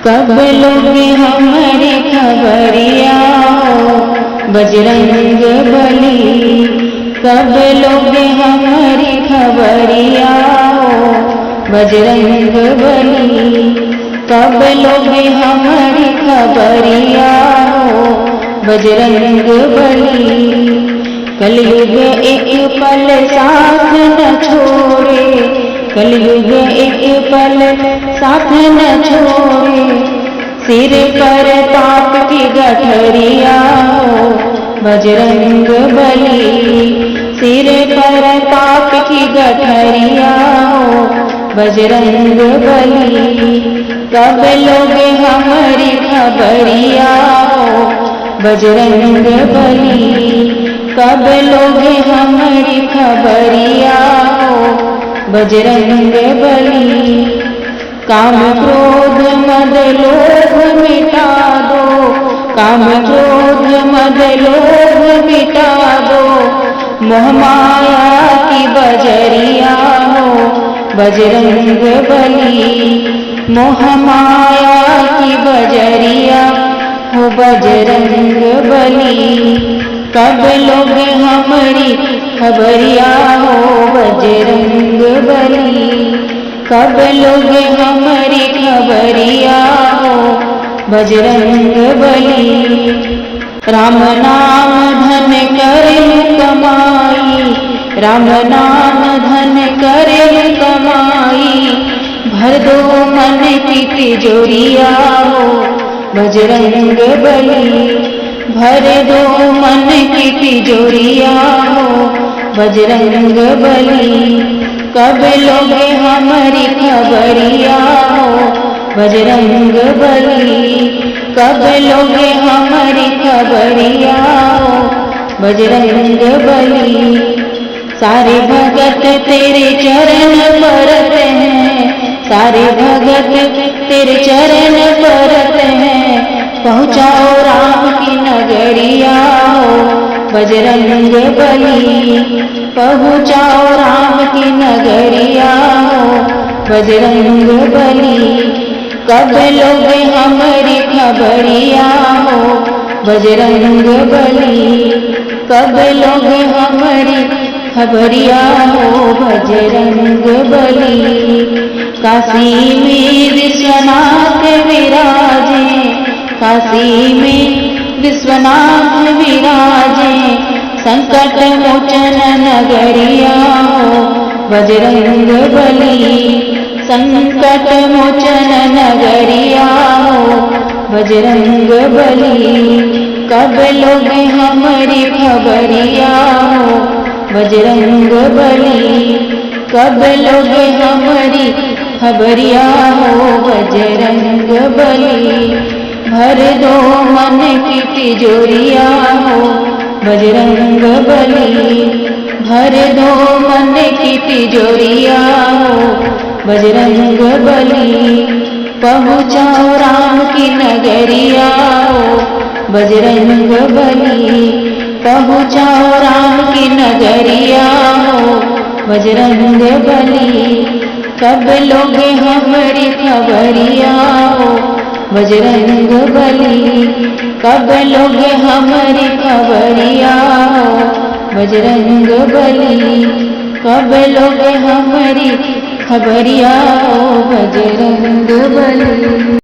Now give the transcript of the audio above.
कब लोगे हमारी खबरिया हो बजरंग बली। कब लोगे हमारी खबरिया हो बजरंग बली। कब लोगे हमारी खबरिया हो बजरंग बली। कलयुग एक पल साथ न छोड़े, कलयुग एक पल साथ न छोड़े। सिर पर पाप की गठरिया हो बजरंग बली। सिर पर पाप की गठरिया हो बजरंग बली। कब लोगे हमारी खबरिया हो बजरंग बली। कब लोगे हमारी खबरिया हो बजरंग बली। काम क्रोध मद लोभ मिटा दो, काम क्रोध मद लोभ मिटा दो। मोह माया की बजरिया हो बजरंग बली। मोह माया की बजरिया हो बजरंग बली। कब लोगे हमारी खबरिया हो बजरंग बली। कब लोगे हमारी खबरिया हो बजरंग बली। राम नाम धन करे कमाई, राम नाम धन करे कमाई। भर दो मन की तिजोरिया हो बजरंग बली। भर दो मन की तिजोरिया हो बजरंग बली। कब लोगे हमारी खबरिया हो बजरंग बली। कब लोगे हमारी खबरिया हो बजरंग बली। सारे भगत तेरे चरण परत हैं, सारे भगत तेरे चरण परत हैं। पहुँचाओ राम की नगरिया हो बजरंग बली। पहुँचाओ राम की नगरिया हो बजरंग बली। कब लोगे हमारी खबरिया हो बजरंग बली। कब लोगे हमारी खबरिया हो बजरंग बली। काशी में विश्वनाथ विराजे, काशी में विश्वनाथ विराजे। संकट मोचन नगरिया हो बजरंग बली। संकट मोचन नगरिया हो बजरंग बली। कब लोगे हमारी खबरिया हो बजरंग बली। कब लोगे हमारी खबरिया हो बजरंग बली। भर दो मन की तिजोरिया हो बजरंग बली। भर दो मन की तिजोरिया हो बजरंग बली। पहुँचाओ राम की नगरिया हो बजरंग बली। पहुँचाओ राम की नगरिया हो बजरंग बली। कब लोगे हमारी खबरिया हो बजरंग बली। कब लोगे हमारी खबरिया हो बजरंग बली। कब लोगे हमारी खबरिया हो बजरंग बली।